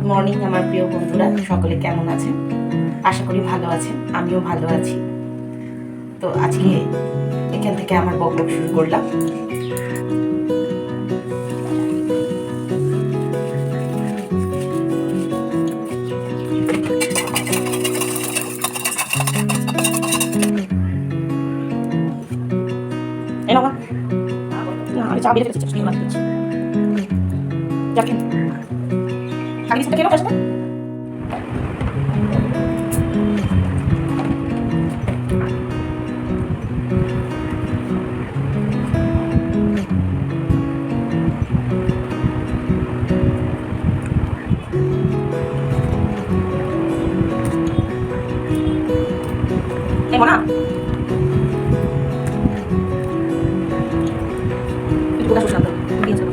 Morning আমার প্রিয় বন্ধুরা, সকলে কেমন আছেন? আশা করি ভালো আছেন, আমিও ভালো আছি। তো আজকে এখান থেকে আমার বকবক শুরু করলাম। চা বেড়ে গেছে, আগে বিস্কুটটা খেলো কাজটা। এই মনা একটু কথা শুনতে দিয়েছে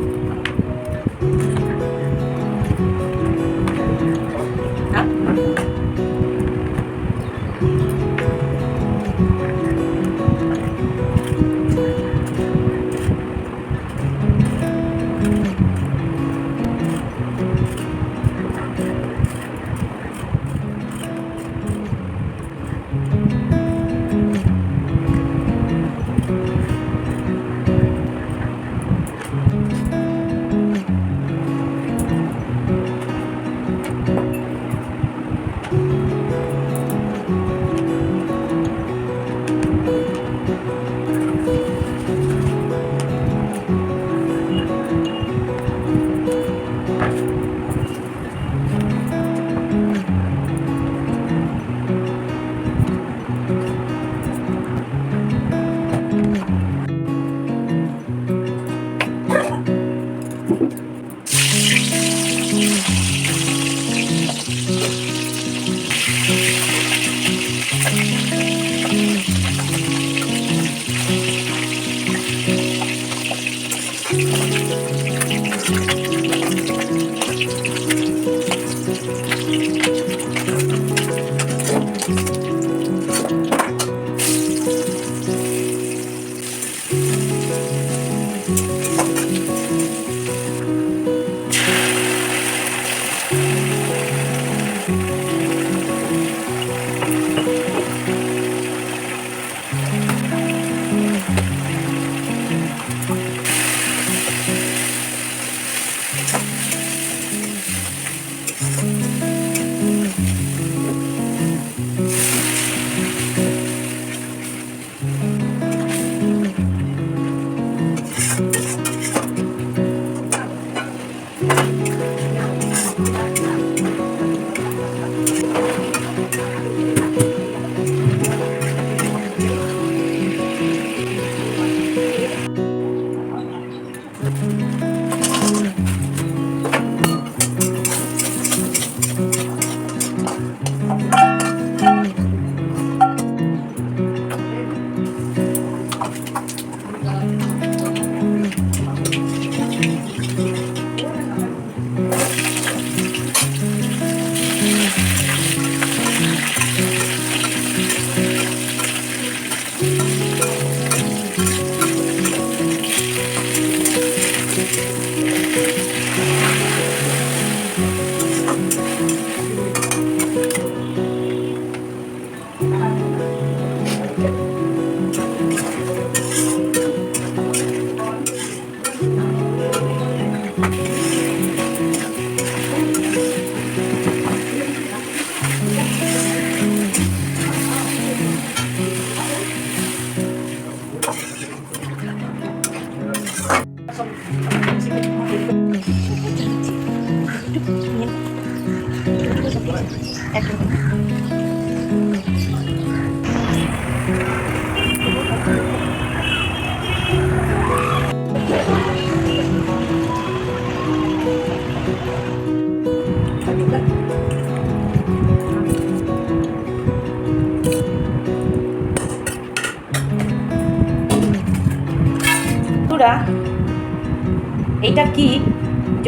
এটা কি,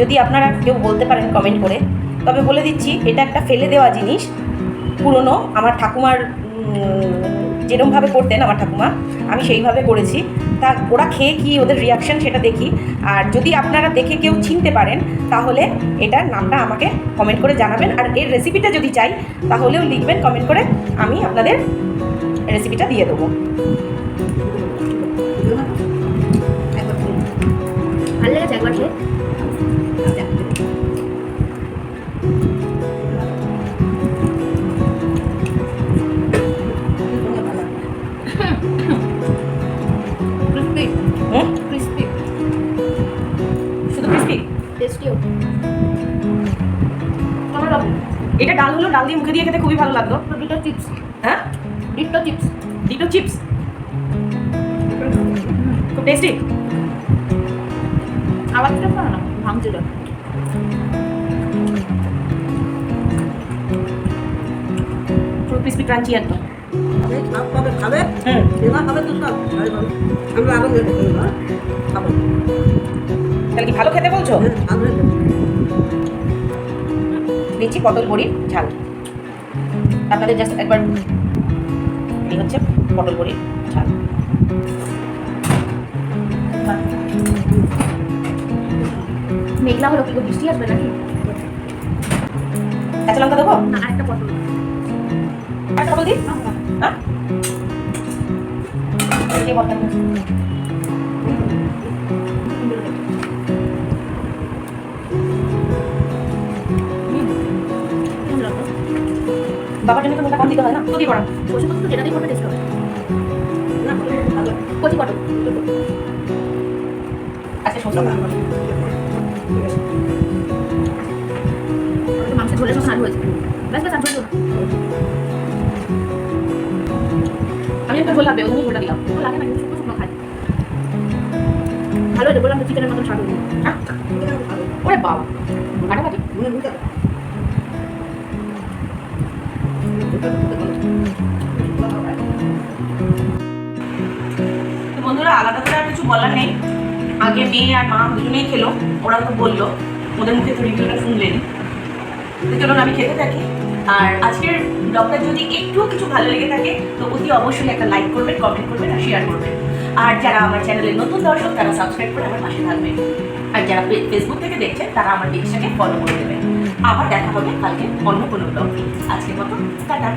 যদি আপনারা কেউ বলতে পারেন কমেন্ট করে, তবে বলে দিচ্ছি এটা একটা ফেলে দেওয়া জিনিস। পুরনো আমার ঠাকুমার যেরকমভাবে করতেন আমার ঠাকুমা, আমি সেইভাবে করেছি। তা ওরা খেয়ে কি ওদের রিয়াকশন সেটা দেখি। আর যদি আপনারা দেখে কেউ চিনতে পারেন তাহলে এটার নামটা আমাকে কমেন্ট করে জানাবেন। আর এর রেসিপিটা যদি চাই তাহলেও লিখবেন কমেন্ট করে, আমি আপনাদের রেসিপিটা দিয়ে দেবো। ভালো লেগেছে একবার খেয়ে। ক্রিস্পি ক্রিস্পি শুধু ক্রিস্পি, টেস্টিও। এটা ডাল হলো, ডাল দিয়ে মুখে দিয়ে খেতে খুবই ভালো লাগলো। ডিটো চিপস, হ্যাঁ ডিটো চিপস, ডিটো চিপস খুব টেস্টি। আওয়াজটা শোনো না, ভাঙছিল। পুরো ক্রিস্পি ক্রাঞ্চি একদম। খাবে হুম, এবার খাবে তো সব আমরা আবার খাবো। তাহলে কি ভালো খেতে বলছো? দিচ্ছি পটল বড়ির ঝাল। আপনাদের জাস্ট একবার, এই হচ্ছে পটল বড়ির ঝাল। মেঘলা হলো, কি বৃষ্টি আসবে নাকি? কাঁচা লঙ্কা দেবো? না, আরেকটা পটল। একটা পটল দিই? হ্যাঁ, এই যে পটল। বাবার জন্য তো মোটা কম দিতে হয় না, তো দিয়ে করা। সরষে পোস্ত যেটা দিয়ে করবে টেস্ট হবে। কচি পটল। আচ্ছা সরষে বাটা। মাংসের ঝোলের মতো আলু হয়েছে। ব্যাস ব্যাস, আর ঝোল না। আমি একটা ঝোল লাগবে, ওই জন্য ঝোলটা দিলাম। ও লাগে না, কিন্তু শুকনো শুকনো খাই। ভালো হয়েছে, বললাম তো চিকেনের মতন স্বাদ হয়েছে। হ্যাঁ, ওরে বাবা, আটা কাটি। তো বন্ধুরা, আলাদা করে আর কিছু বলার নেই। আগে মেয়ে আর মা দুজনেই খেলো, ওরা তো বললো, ওদের মুখে তো রিভিউটা শুনলেনি। তো চলুন আমি খেতে থাকি। আর আজকের ব্লগটা যদি একটু কিছু ভালো লেগে থাকে তো অতি অবশ্যই একটা লাইক করবেন, কমেন্ট করবেন আর শেয়ার করবেন। আর যারা আমার চ্যানেলের নতুন দর্শক তারা সাবস্ক্রাইব করে আমার পাশে থাকবেন। আর যারা ফেসবুক থেকে দেখছেন তারা আমার পেজটাকে ফলো করে দেবেন। আবার দেখা হবে কালকে অন্য কোনো ব্লগে। আজকের মতো টাটা।